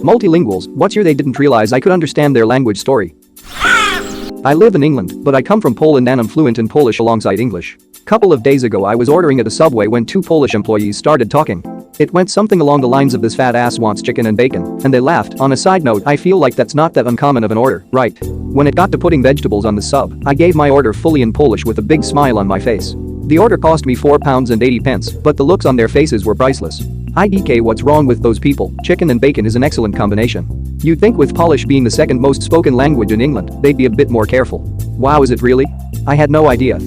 Multilinguals, what's your they didn't realize I could understand their language story. I live in England, but I come from Poland and I'm fluent in Polish alongside English. Couple of days ago I was ordering at a Subway when two Polish employees started talking. It went something along the lines of this fat ass wants chicken and bacon, and they laughed. On a side note, I feel like that's not that uncommon of an order, right? When it got to putting vegetables on the sub, I gave my order fully in Polish with a big smile on my face. The order cost me £4.80, but the looks on their faces were priceless. IDK, what's wrong with those people? Chicken and bacon is an excellent combination. You'd think with Polish being the second most spoken language in England, they'd be a bit more careful. Wow, is it really? I had no idea.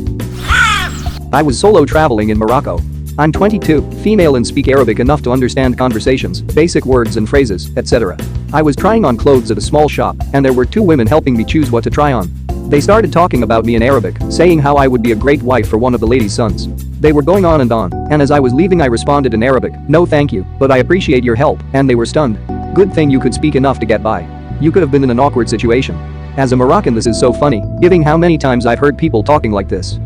I was solo traveling in Morocco. I'm 22, female and speak Arabic enough to understand conversations, basic words and phrases, etc. I was trying on clothes at a small shop, and there were two women helping me choose what to try on. They started talking about me in Arabic, saying how I would be a great wife for one of the ladies' sons. They were going on, and as I was leaving I responded in Arabic, "No thank you, but I appreciate your help," and they were stunned. Good thing you could speak enough to get by. You could have been in an awkward situation. As a Moroccan, this is so funny, given how many times I've heard people talking like this.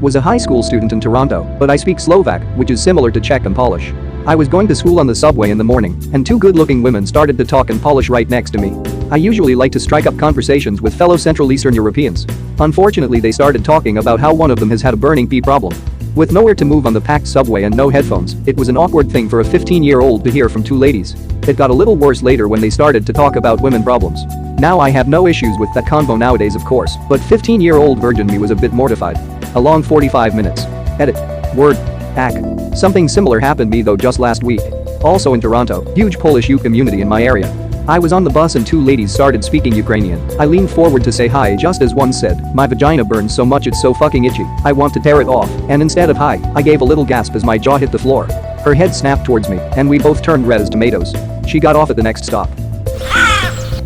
Was a high school student in Toronto, but I speak Slovak, which is similar to Czech and Polish. I was going to school on the subway in the morning, and two good-looking women started to talk in Polish right next to me. I usually like to strike up conversations with fellow Central Eastern Europeans. Unfortunately, they started talking about how one of them has had a burning pee problem. With nowhere to move on the packed subway and no headphones, it was an awkward thing for a 15-year-old to hear from two ladies. It got a little worse later when they started to talk about women problems. Now I have no issues with that convo nowadays, of course, but 15-year-old virgin me was a bit mortified. A long 45 minutes. Edit. Word. Hack. Something similar happened me though just last week. Also in Toronto, huge Polish U community in my area. I was on the bus and two ladies started speaking Ukrainian. I leaned forward to say hi just as one said, "My vagina burns so much it's so fucking itchy, I want to tear it off," and instead of hi, I gave a little gasp as my jaw hit the floor. Her head snapped towards me, and we both turned red as tomatoes. She got off at the next stop.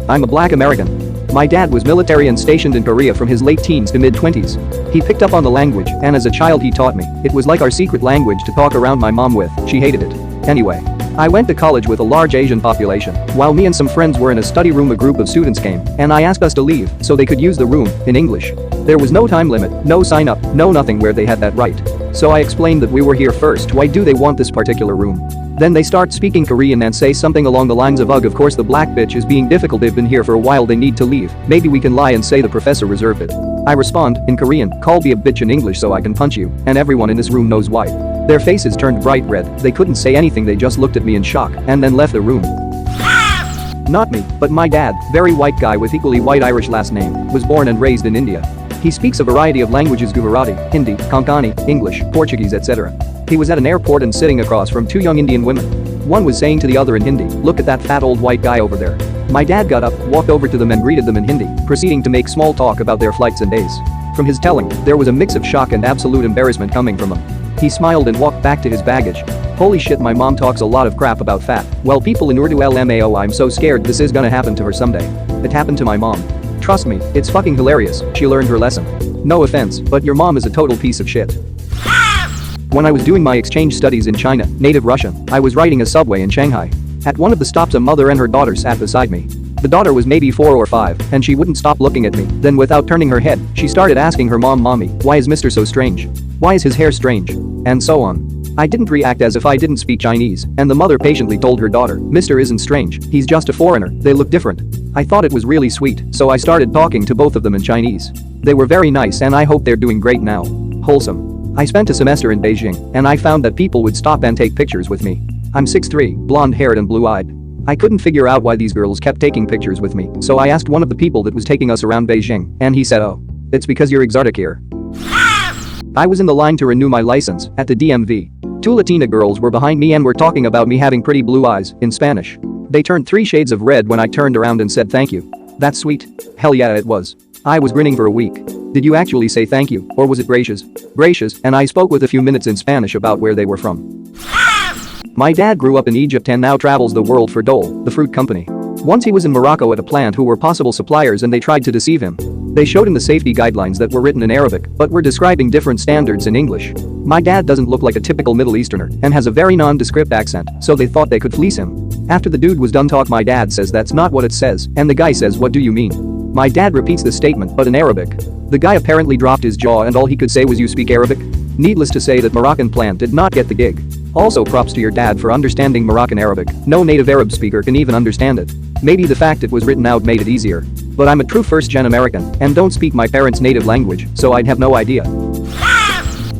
I'm a black American. My dad was military and stationed in Korea from his late teens to mid-20s. He picked up on the language, and as a child he taught me. It was like our secret language to talk around my mom with. She hated it. Anyway, I went to college with a large Asian population. While me and some friends were in a study room, a group of students came, and I asked us to leave so they could use the room in English. There was no time limit, no sign up, no nothing where they had that right. So I explained that we were here first. Why do they want this particular room? Then they start speaking Korean and say something along the lines of, "Ugh, of course the black bitch is being difficult, they've been here for a while, they need to leave. Maybe we can lie and say the professor reserved it." I respond, in Korean, "Call me a bitch in English so I can punch you," and everyone in this room knows why. Their faces turned bright red, they couldn't say anything, they just looked at me in shock, and then left the room. Not me, but my dad, very white guy with equally white Irish last name, was born and raised in India. He speaks a variety of languages: Gujarati, Hindi, Konkani, English, Portuguese, etc. He was at an airport and sitting across from two young Indian women. One was saying to the other in Hindi, "Look at that fat old white guy over there." My dad got up, walked over to them and greeted them in Hindi, proceeding to make small talk about their flights and days. From his telling, there was a mix of shock and absolute embarrassment coming from him. He smiled and walked back to his baggage. "Holy shit, my mom talks a lot of crap about fat. Well, people in Urdu LMAO, I'm so scared this is gonna happen to her someday." It happened to my mom. Trust me, it's fucking hilarious, she learned her lesson. No offense, but your mom is a total piece of shit. When I was doing my exchange studies in China, native Russian, I was riding a subway in Shanghai. At one of the stops a mother and her daughter sat beside me. The daughter was maybe 4 or 5, and she wouldn't stop looking at me. Then without turning her head, she started asking her mom, "Mommy, why is Mr. so strange? Why is his hair strange?" And so on. I didn't react as if I didn't speak Chinese, and the mother patiently told her daughter, "Mr. isn't strange, he's just a foreigner, they look different." I thought it was really sweet, so I started talking to both of them in Chinese. They were very nice and I hope they're doing great now. Wholesome. I spent a semester in Beijing, and I found that people would stop and take pictures with me. I'm 6'3", blonde-haired and blue-eyed. I couldn't figure out why these girls kept taking pictures with me, so I asked one of the people that was taking us around Beijing, and he said, "Oh, it's because you're exotic here." I was in the line to renew my license at the DMV. Two Latina girls were behind me and were talking about me having pretty blue eyes in Spanish. They turned 3 shades of red when I turned around and said thank you. That's sweet. Hell yeah, it was. I was grinning for a week. Did you actually say thank you, or was it gracious? Gracious, and I spoke with a few minutes in Spanish about where they were from. My dad grew up in Egypt and now travels the world for Dole, the fruit company. Once he was in Morocco at a plant who were possible suppliers and they tried to deceive him. They showed him the safety guidelines that were written in Arabic, but were describing different standards in English. My dad doesn't look like a typical Middle Easterner and has a very nondescript accent, so they thought they could fleece him. After the dude was done talk, my dad says that's not what it says, and the guy says, "What do you mean?" My dad repeats the statement but in Arabic. The guy apparently dropped his jaw and all he could say was, "You speak Arabic?" Needless to say that Moroccan plant did not get the gig. Also props to your dad for understanding Moroccan Arabic. No native Arab speaker can even understand it. Maybe the fact it was written out made it easier. But I'm a true first-gen American and don't speak my parents' native language, so I'd have no idea.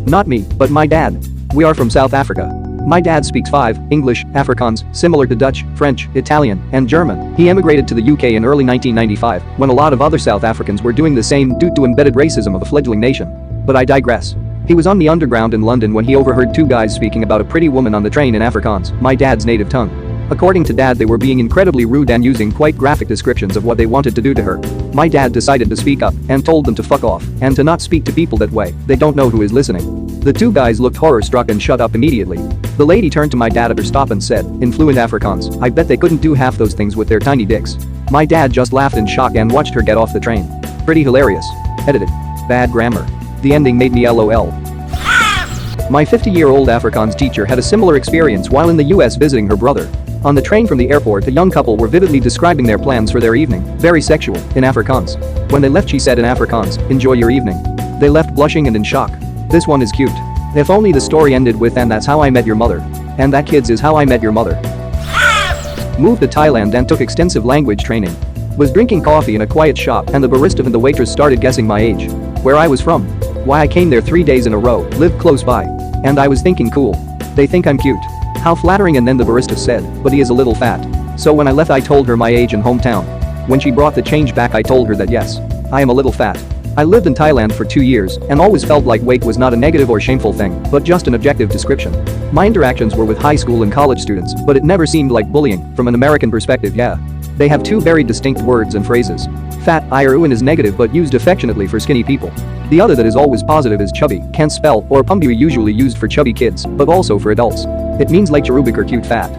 Not me, but my dad. We are from South Africa. My dad speaks 5 English, Afrikaans, similar to Dutch, French, Italian, and German. He emigrated to the UK in early 1995 when a lot of other South Africans were doing the same due to embedded racism of a fledgling nation. But I digress. He was on the underground in London when he overheard 2 guys speaking about a pretty woman on the train in Afrikaans, my dad's native tongue. According to Dad, they were being incredibly rude and using quite graphic descriptions of what they wanted to do to her. My dad decided to speak up and told them to fuck off and to not speak to people that way. They don't know who is listening. The 2 guys looked horror-struck and shut up immediately. The lady turned to my dad at her stop and said, in fluent Afrikaans, I bet they couldn't do half those things with their tiny dicks. My dad just laughed in shock and watched her get off the train. Pretty hilarious. Edited. Bad grammar. The ending made me LOL. My 50-year-old Afrikaans teacher had a similar experience while in the US visiting her brother. On the train from the airport, a young couple were vividly describing their plans for their evening, very sexual, in Afrikaans. When they left, she said in Afrikaans, enjoy your evening. They left blushing and in shock. This one is cute. If only the story ended with and that's how I met your mother. And that kids is how I met your mother. Moved to Thailand and took extensive language training. Was drinking coffee in a quiet shop and the barista and the waitress started guessing my age. Where I was from. Why I came there 3 days in a row, lived close by. And I was thinking cool. They think I'm cute. How flattering, and then the barista said, but he is a little fat. So when I left I told her my age and hometown. When she brought the change back I told her that yes, I am a little fat. I lived in Thailand for 2 years and always felt like weight was not a negative or shameful thing, but just an objective description. My interactions were with high school and college students, but it never seemed like bullying, from an American perspective, yeah. They have 2 very distinct words and phrases. Fat, iruin is negative but used affectionately for skinny people. The other that is always positive is chubby, can't spell, or pumby, usually used for chubby kids, but also for adults. It means like cherubic or cute fat.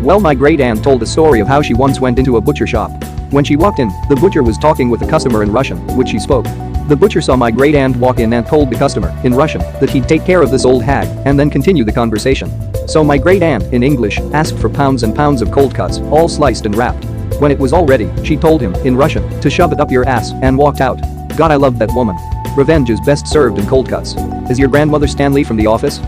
Well, my great aunt told the story of how she once went into a butcher shop. When she walked in, the butcher was talking with a customer in Russian, which she spoke. The butcher saw my great aunt walk in and told the customer, in Russian, that he'd take care of this old hag and then continue the conversation. So my great aunt, in English, asked for pounds and pounds of cold cuts, all sliced and wrapped. When it was all ready, she told him, in Russian, to shove it up your ass and walked out. God, I loved that woman. Revenge is best served in cold cuts. Is your grandmother Stanley from The Office?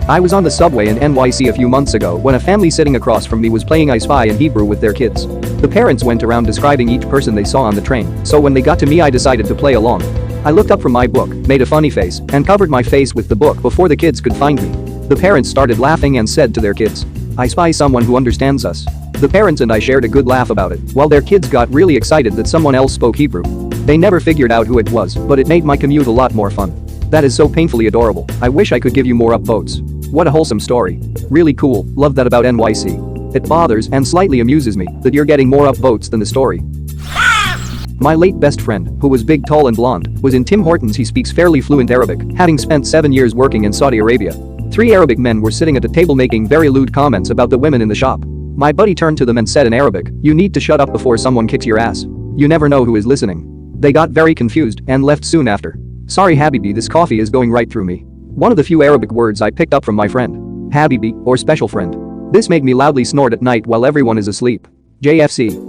I was on the subway in NYC a few months ago when a family sitting across from me was playing I Spy in Hebrew with their kids. The parents went around describing each person they saw on the train, so when they got to me I decided to play along. I looked up from my book, made a funny face, and covered my face with the book before the kids could find me. The parents started laughing and said to their kids, I spy someone who understands us. The parents and I shared a good laugh about it, while their kids got really excited that someone else spoke Hebrew. They never figured out who it was, but it made my commute a lot more fun. That is so painfully adorable. I wish I could give you more upvotes. What a wholesome story. Really cool, love that about NYC. It bothers and slightly amuses me that you're getting more upvotes than the story. My late best friend, who was big, tall and blonde, was in Tim Hortons. He speaks fairly fluent Arabic, having spent 7 years working in Saudi Arabia. 3 Arabic men were sitting at a table making very lewd comments about the women in the shop. My buddy turned to them and said in Arabic, you need to shut up before someone kicks your ass. You never know who is listening. They got very confused and left soon after. Sorry Habibi, this coffee is going right through me. One of the few Arabic words I picked up from my friend. Habibi, or special friend. This made me loudly snort at night while everyone is asleep. JFC.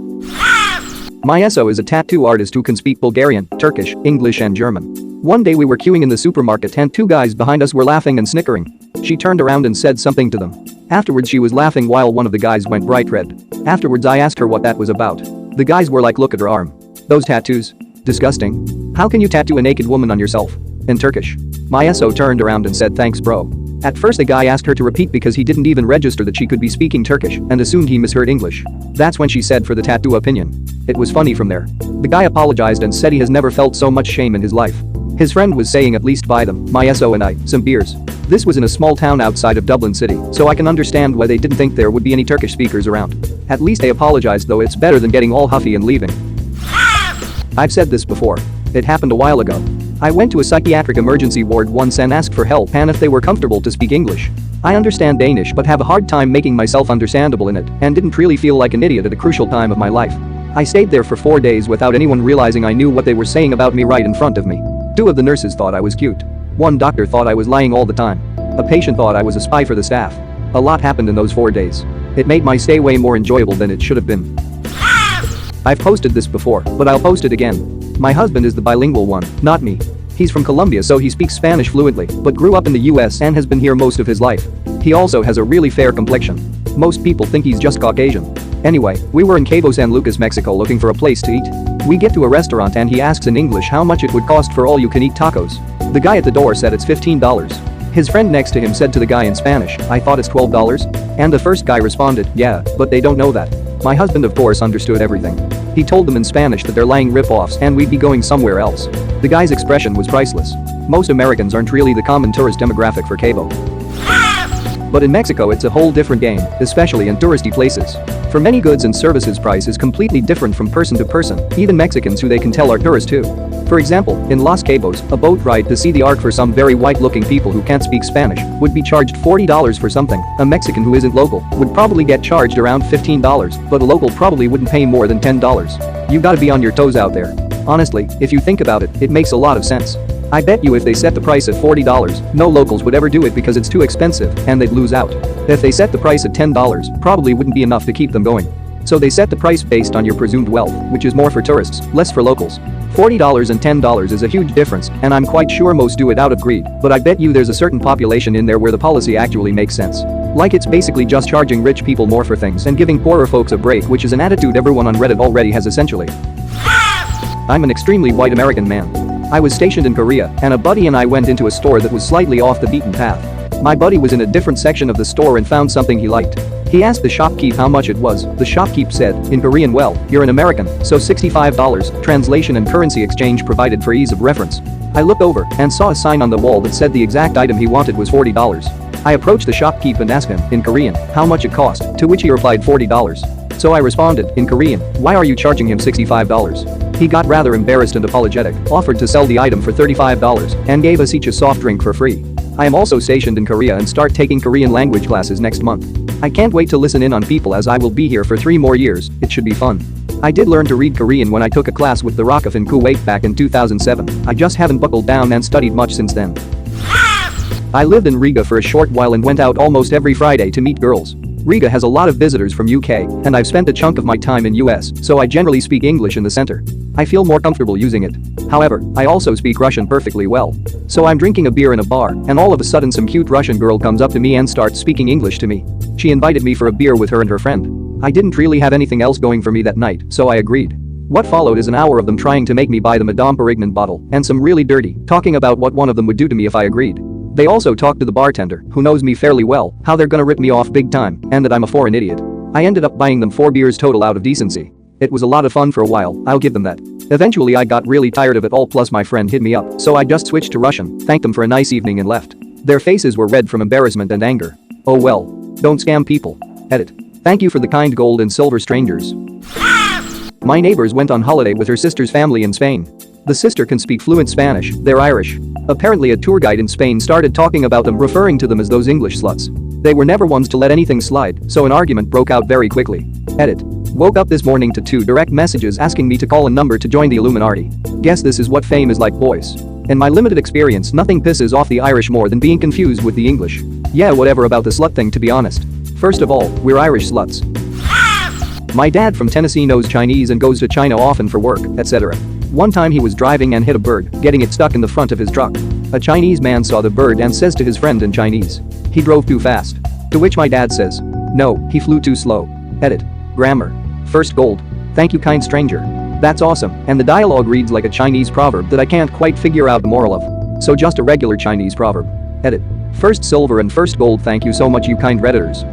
My SO is a tattoo artist who can speak Bulgarian, Turkish, English and German. One day we were queuing in the supermarket and 2 guys behind us were laughing and snickering. She turned around and said something to them. Afterwards she was laughing while one of the guys went bright red. Afterwards I asked her what that was about. The guys were like, look at her arm. Those tattoos. Disgusting. How can you tattoo a naked woman on yourself? In Turkish. My SO turned around and said thanks bro. At first the guy asked her to repeat because he didn't even register that she could be speaking Turkish and assumed he misheard English. That's when she said for the tattoo opinion. It was funny from there. The guy apologized and said he has never felt so much shame in his life. His friend was saying at least buy them, my SO and I, some beers. This was in a small town outside of Dublin City, so I can understand why they didn't think there would be any Turkish speakers around. At least they apologized though, it's better than getting all huffy and leaving. I've said this before. It happened a while ago. I went to a psychiatric emergency ward once and asked for help and if they were comfortable to speak English. I understand Danish but have a hard time making myself understandable in it and didn't really feel like an idiot at a crucial time of my life. I stayed there for 4 days without anyone realizing I knew what they were saying about me right in front of me. 2 of the nurses thought I was cute. 1 doctor thought I was lying all the time. A patient thought I was a spy for the staff. A lot happened in those 4 days. It made my stay way more enjoyable than it should have been. I've posted this before, but I'll post it again. My husband is the bilingual one, not me. He's from Colombia, so he speaks Spanish fluently, but grew up in the US and has been here most of his life. He also has a really fair complexion. Most people think he's just Caucasian. Anyway, we were in Cabo San Lucas, Mexico looking for a place to eat. We get to a restaurant and he asks in English how much it would cost for all-you-can-eat tacos. The guy at the door said it's $15. His friend next to him said to the guy in Spanish, "I thought it's $12. And the first guy responded, "Yeah, but they don't know that." My husband of course understood everything. He told them in Spanish that they're lying rip-offs and we'd be going somewhere else. The guy's expression was priceless. Most Americans aren't really the common tourist demographic for Cabo. But in Mexico it's a whole different game, especially in touristy places. For many goods and services price is completely different from person to person, even Mexicans who they can tell are tourists too. For example, in Los Cabos, a boat ride to see the Ark for some very white-looking people who can't speak Spanish would be charged $40 for something. A Mexican who isn't local would probably get charged around $15, but a local probably wouldn't pay more than $10. You gotta be on your toes out there. Honestly, if you think about it, it makes a lot of sense. I bet you if they set the price at $40, no locals would ever do it because it's too expensive and they'd lose out. If they set the price at $10, probably wouldn't be enough to keep them going. So they set the price based on your presumed wealth, which is more for tourists, less for locals. $40 and $10 is a huge difference, and I'm quite sure most do it out of greed, but I bet you there's a certain population in there where the policy actually makes sense. Like it's basically just charging rich people more for things and giving poorer folks a break, which is an attitude everyone on Reddit already has essentially. I'm an extremely white American man. I was stationed in Korea, and a buddy and I went into a store that was slightly off the beaten path. My buddy was in a different section of the store and found something he liked. He asked the shopkeep how much it was. The shopkeep said, in Korean, "Well, you're an American, so $65, translation and currency exchange provided for ease of reference." I looked over and saw a sign on the wall that said the exact item he wanted was $40. I approached the shopkeep and asked him, in Korean, how much it cost, to which he replied $40. So I responded, in Korean, "Why are you charging him $65? He got rather embarrassed and apologetic, offered to sell the item for $35, and gave us each a soft drink for free. I am also stationed in Korea and start taking Korean language classes next month. I can't wait to listen in on people as I will be here for 3 more years, it should be fun. I did learn to read Korean when I took a class with the Rakif in Kuwait back in 2007, I just haven't buckled down and studied much since then. I lived in Riga for a short while and went out almost every Friday to meet girls. Riga has a lot of visitors from UK, and I've spent a chunk of my time in US, so I generally speak English in the center. I feel more comfortable using it. However, I also speak Russian perfectly well. So I'm drinking a beer in a bar, and all of a sudden some cute Russian girl comes up to me and starts speaking English to me. She invited me for a beer with her and her friend. I didn't really have anything else going for me that night, so I agreed. What followed is an hour of them trying to make me buy the Madame Perignon bottle, and some really dirty talking about what one of them would do to me if I agreed. They also talked to the bartender, who knows me fairly well, how they're gonna rip me off big time, and that I'm a foreign idiot. I ended up buying them 4 beers total out of decency. It was a lot of fun for a while, I'll give them that. Eventually I got really tired of it all, plus my friend hit me up, so I just switched to Russian, thanked them for a nice evening and left. Their faces were red from embarrassment and anger. Oh well. Don't scam people. Edit. Thank you for the kind gold and silver strangers. My neighbors went on holiday with her sister's family in Spain. The sister can speak fluent Spanish, they're Irish. Apparently a tour guide in Spain started talking about them, referring to them as those English sluts. They were never ones to let anything slide, so an argument broke out very quickly. Edit. Woke up this morning to 2 direct messages asking me to call a number to join the Illuminati. Guess this is what fame is like, boys. In my limited experience, nothing pisses off the Irish more than being confused with the English. Yeah, whatever about the slut thing, to be honest. First of all, we're Irish sluts. My dad from Tennessee knows Chinese and goes to China often for work, etc. One time he was driving and hit a bird, getting it stuck in the front of his truck. A Chinese man saw the bird and says to his friend in Chinese, "He drove too fast." To which my dad says, "No, he flew too slow." Edit. Grammar. First gold. Thank you, kind stranger. That's awesome, and the dialogue reads like a Chinese proverb that I can't quite figure out the moral of. So just a regular Chinese proverb. Edit. First silver and first gold, thank you so much, you kind Redditors.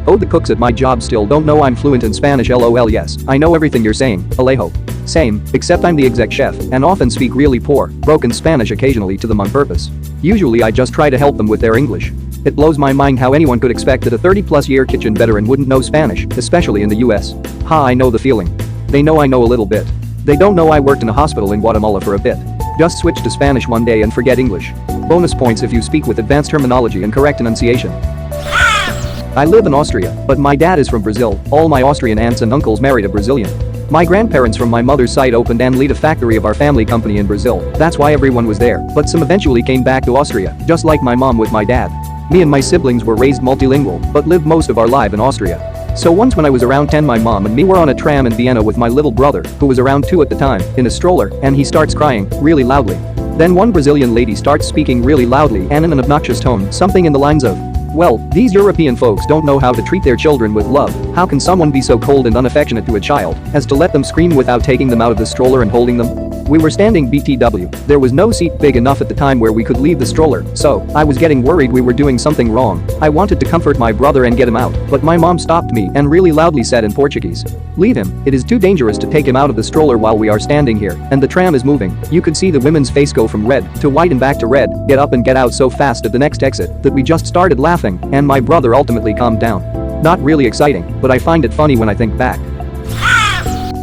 Oh, the cooks at my job still don't know I'm fluent in Spanish, lol. Yes, I know everything you're saying, Alejo. Same, except I'm the exec chef and often speak really poor, broken Spanish occasionally to them on purpose. Usually I just try to help them with their English. It blows my mind how anyone could expect that a 30-plus year kitchen veteran wouldn't know Spanish, especially in the US. Ha, I know the feeling. They know I know a little bit. They don't know I worked in a hospital in Guatemala for a bit. Just switch to Spanish one day and forget English. Bonus points if you speak with advanced terminology and correct enunciation. I live in Austria, but my dad is from Brazil. All my Austrian aunts and uncles married a Brazilian. My grandparents from my mother's side opened and lead a factory of our family company in Brazil. That's why everyone was there, but some eventually came back to Austria, just like my mom with my dad. Me and my siblings were raised multilingual, but lived most of our life in Austria. So once when I was around 10, my mom and me were on a tram in Vienna with my little brother, who was around 2 at the time, in a stroller, and he starts crying, really loudly. Then one Brazilian lady starts speaking really loudly and in an obnoxious tone, something in the lines of, "Well, these European folks don't know how to treat their children with love. How can someone be so cold and unaffectionate to a child as to let them scream without taking them out of the stroller and holding them?" We were standing BTW. There was no seat big enough at the time where we could leave the stroller, so I was getting worried we were doing something wrong. I wanted to comfort my brother and get him out, but my mom stopped me and really loudly said in Portuguese, "Leave him. It is too dangerous to take him out of the stroller while we are standing here, and the tram is moving." You could see the women's face go from red to white and back to red, get up and get out so fast at the next exit that we just started laughing, and my brother ultimately calmed down. Not really exciting, but I find it funny when I think back.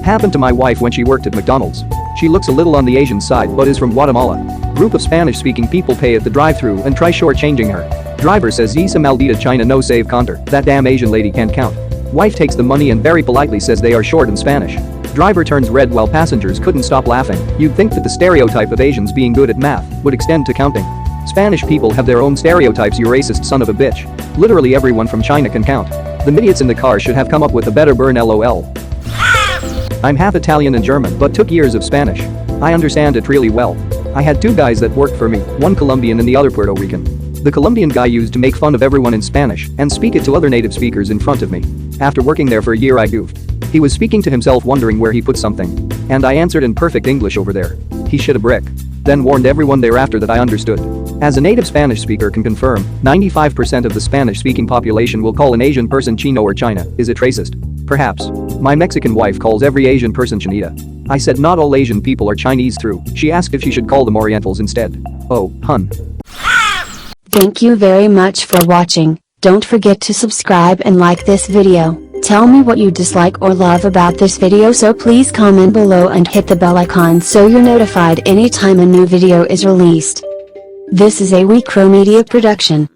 Happened to my wife when she worked at McDonald's. She looks a little on the Asian side but is from Guatemala. Group of Spanish-speaking people pay at the drive-thru and try shortchanging her. Driver says Esa maldita China no save counter, that damn Asian lady can't count. Wife takes the money and very politely says they are short in Spanish. Driver turns red while passengers couldn't stop laughing. You'd think that the stereotype of Asians being good at math would extend to counting. Spanish people have their own stereotypes, you racist son of a bitch. Literally everyone from China can count. The idiots in the car should have come up with a better burn LOL. I'm half Italian and German but took years of Spanish. I understand it really well. I had two guys that worked for me, one Colombian and the other Puerto Rican. The Colombian guy used to make fun of everyone in Spanish and speak it to other native speakers in front of me. After working there for a year I goofed. He was speaking to himself wondering where he put something. And I answered in perfect English over there. He shit a brick. Then warned everyone thereafter that I understood. As a native Spanish speaker can confirm, 95% of the Spanish-speaking population will call an Asian person Chino or China. Is it racist? Perhaps. My Mexican wife calls every Asian person Chinita. I said not all Asian people are Chinese through. She asked if she should call them Orientals instead. Oh, hun. Thank you very much for watching. Don't forget to subscribe and like this video. Tell me what you dislike or love about this video, so please comment below and hit the bell icon so you're notified anytime a new video is released. This is a WeCrow Media production.